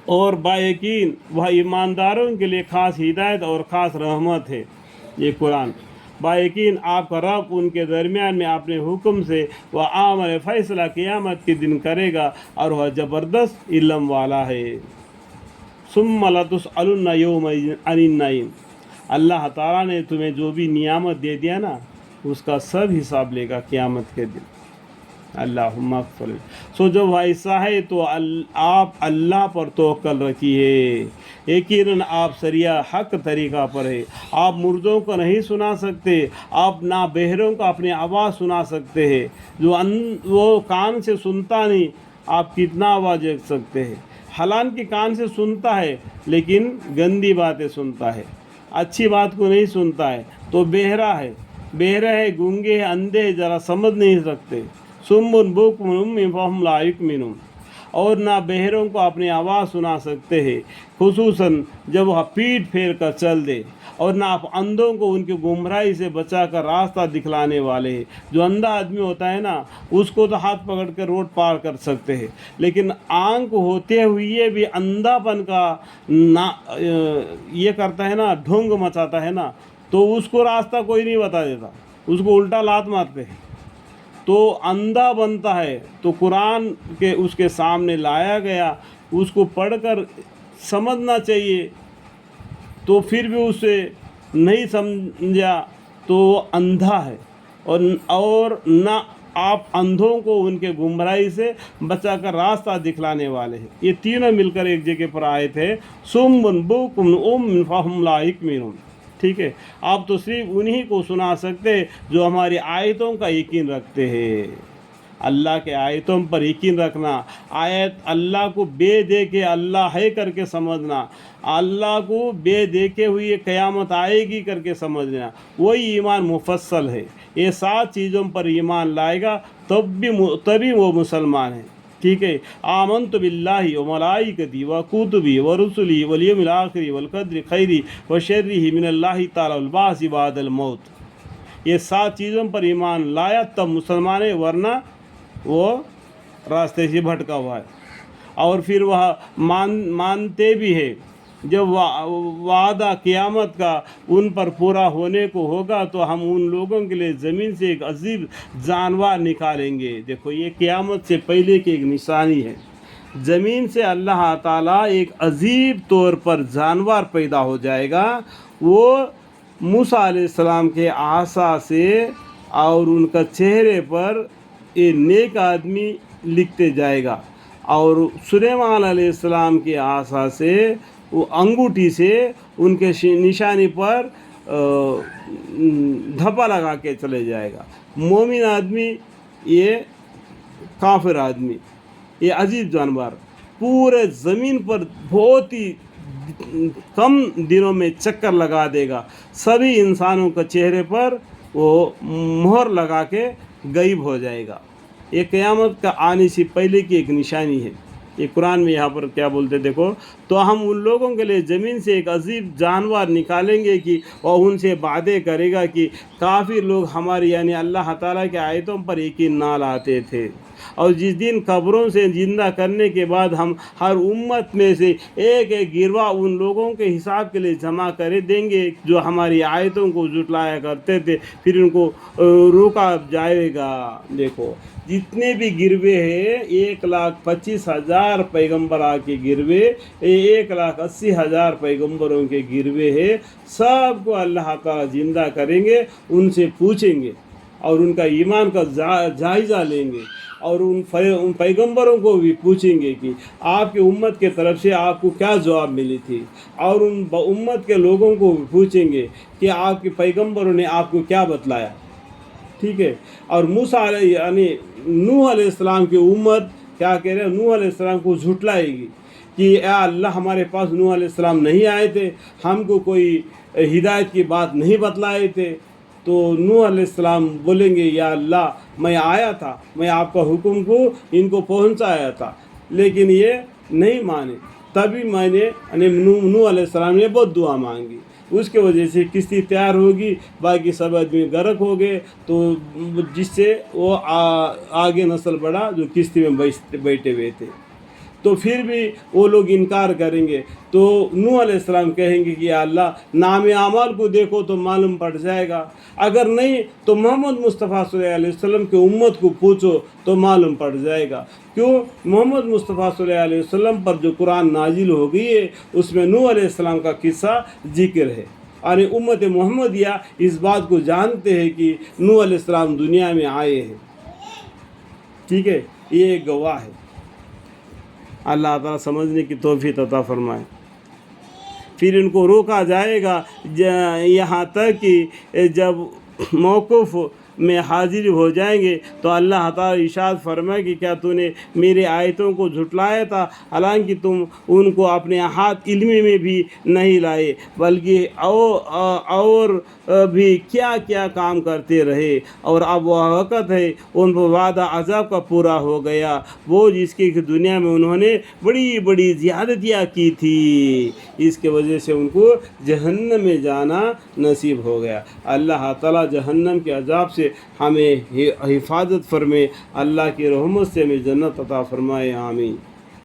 اور باयकीन वह ईमानदारों के लिए ख़ास हिदायत और ख़ास रहमत है ये कुरान। बायकीन आपका रब उनके दरमियान में अपने हुक्म से वह आमर फैसला क़यामत के दिन करेगा और वह ज़बरदस्त इल्म वाला है। सुम्मा लतुसअलुन्ना यौमइज़िन अनिन नईम, अल्लाह ताला ने तुम्हें जो भी नियामत दे दिया ना उसका सब हिसाब लेगा क़यामत के दिन। अल्लाहुम्मा अग़फ़िर। सो जब ऐसा है तो आप अल्लाह पर तवक्कल रखिए, यकीनन आप सरिया हक तरीक़ा पर है। आप मुर्दों को नहीं सुना सकते, आप ना बहरों को अपनी आवाज़ सुना सकते हैं। जो वो कान से सुनता नहीं, आप कितना आवाज़ देख सकते हैं। हालांकि कान से सुनता है लेकिन गंदी बातें सुनता है, अच्छी बात को नहीं सुनता है, तो बहरा है, बहरे है, गूंगे है, अंधे है, ज़रा समझ नहीं सकते। सुम्मुन बुक्मुन फहुम ला युमिनून, और ना बहरों को अपनी आवाज़ सुना सकते हैं, खुसूसन जब वह पीठ फेर कर चल दे। और ना आप अंधों को उनकी गुमराही से बचाकर रास्ता दिखलाने वाले हैं। जो अंधा आदमी होता है ना उसको तो हाथ पकड़ कर रोड पार कर सकते हैं, लेकिन आंख होते हुए भी अंधापन का ना ये करता है ना, ढोंग मचाता है ना, तो उसको रास्ता कोई नहीं बता देता, उसको उल्टा लात मारते हैं, तो अंधा बनता है। तो कुरान के उसके सामने लाया गया, उसको पढ़कर समझना चाहिए, तो फिर भी उसे नहीं समझा तो वो अंधा है। और ना आप अंधों को उनके गुमराही से बचाकर रास्ता दिखलाने वाले हैं। ये तीनों मिलकर एक जगह पर आए थे, सुम्मुन बुक्मुन फहुम ला युमिनून। ठीक है, आप तो सिर्फ उन्हीं को सुना सकते हैं जो हमारी आयतों का यकीन रखते हैं। अल्लाह के आयतों पर यकीन रखना, आयत अल्लाह को बे देखे अल्लाह है करके समझना, अल्लाह को बे देखे हुए क़यामत आएगी करके समझना, वही ईमान मुफस्सल है। ये 7 चीज़ों पर ईमान लाएगा तभी वो मुसलमान है। ठीक है, आमन्तु बिल्लाहि व मलाइकतिही व कुतुबिही व रुसुलिही वल यौमिल आखिरि वल क़द्रि खैरिही व शर्रिही मिनल्लाहि तआला वल बाअस बअदल मौत। ये 7 चीज़ों पर ईमान लाया तब मुसलमान है, वरना वो रास्ते से भटका हुआ है। और फिर वह मानते भी है जब वादा क़यामत का उन पर पूरा होने को होगा तो हम उन लोगों के लिए ज़मीन से एक अजीब जानवर निकालेंगे। देखो ये क़यामत से पहले की एक निशानी है, ज़मीन से अल्लाह ताला एक अजीब तौर पर जानवर पैदा हो जाएगा। वो मूसा अलैहिस्सलाम के आसा से और उनका चेहरे पर ये नेक आदमी लिखते जाएगा, और सुलेमान अलैहिस्सलाम के आसा से वो अंगूठी से उनके निशानी पर धब्बा लगा के चले जाएगा। मोमिन आदमी, ये काफिर आदमी, ये अजीब जानवर पूरे ज़मीन पर बहुत ही कम दिनों में चक्कर लगा देगा। सभी इंसानों के चेहरे पर वो मोहर लगा के गायब हो जाएगा। ये क़यामत का आने से पहले की एक निशानी है। ये कुरान में यहाँ पर क्या बोलते देखो, तो हम उन लोगों के लिए ज़मीन से एक अजीब जानवर निकालेंगे कि और उनसे वादे करेगा कि काफ़ी लोग हमारी यानी अल्लाह ताला के आयतों पर यकीन ना लाते थे, और जिस दिन कब्रों से ज़िंदा करने के बाद हम हर उम्मत में से एक एक गिरवा उन लोगों के हिसाब के लिए जमा कर देंगे जो हमारी आयतों को झुटलाया करते थे, फिर उनको रोका जाएगा। देखो जितने भी गिरवे हैं 1,25,000 पैगम्बर के गिरवे, 1,80,000 पैगम्बरों के गिरवे हैं, सबको अल्लाह ताला ज़िंदा करेंगे, उनसे पूछेंगे और उनका ईमान का जायज़ा लेंगे, और उन पैगम्बरों को भी पूछेंगे कि आपकी उम्मत के तरफ से आपको क्या जवाब मिली थी, और उन उम्मत के लोगों को भी पूछेंगे कि आपके पैगम्बरों ने आपको क्या बतलाया। ठीक है, और मूसा यानी नूह अलैहिस्सलाम की उम्मत क्या कह रहे हैं, नूह अलैहिस्सलाम को झुटलाएगी कि या अल्लाह हमारे पास नूह अलैहिस्सलाम नहीं आए थे, हमको कोई हिदायत की बात नहीं बतलाए थे। तो नूह अलैहिस्सलाम बोलेंगे या अल्लाह मैं आया था, मैं आपका हुक्म को इनको पहुंचाया था, लेकिन ये नहीं माने, तभी मैंने यानी नूह अलैहिस्सलाम ने बहुत दुआ मांगी, उसके वजह से किश्ती तैयार होगी, बाकी सब आदमी गर्क हो गए, तो जिससे वो आगे नस्ल बढ़ा जो किश्ती में बैठे हुए थे। تو پھر بھی وہ لوگ انکار کریں گے. تو نوح علیہ السلام کہیں گے کہ یا اللہ نام اعمال کو دیکھو تو معلوم پڑ جائے گا, اگر نہیں تو محمد مصطفیٰ صلی اللہ علیہ وسلم کی امت کو پوچھو تو معلوم پڑ جائے گا. کیوں؟ محمد مصطفیٰ صلی اللہ علیہ وسلم پر جو قرآن نازل ہو گئی ہے اس میں نوح علیہ السلام کا قصہ ذکر ہے, اور امت محمدیہ اس بات کو جانتے ہیں کہ نوح علیہ السلام دنیا میں آئے ہیں. ٹھیک ہے, یہ ایک گواہ ہے. اللہ تعالیٰ سمجھنے کی توفیق عطا فرمائے. پھر ان کو روکا جائے گا یہاں تک کہ جب موقف میں حاضر ہو جائیں گے تو اللہ تعالیٰ ارشاد فرمائے کہ کیا تو نے میرے آیتوں کو جھٹلایا تھا, حالانکہ تم ان کو اپنے ہاتھ علم میں بھی نہیں لائے بلکہ اور بھی کیا کیا کام کرتے رہے, اور اب وہ وقت ہے ان پر وعدہ عذاب کا پورا ہو گیا, وہ جس کی دنیا میں انہوں نے بڑی بڑی زیادتیاں کی تھی, اس کے وجہ سے ان کو جہنم میں جانا نصیب ہو گیا. اللہ تعالیٰ جہنم کے عذاب سے ہمیں حفاظت فرمائے, اللہ کی رحمت سے ہمیں جنت عطا فرمائے. آمین.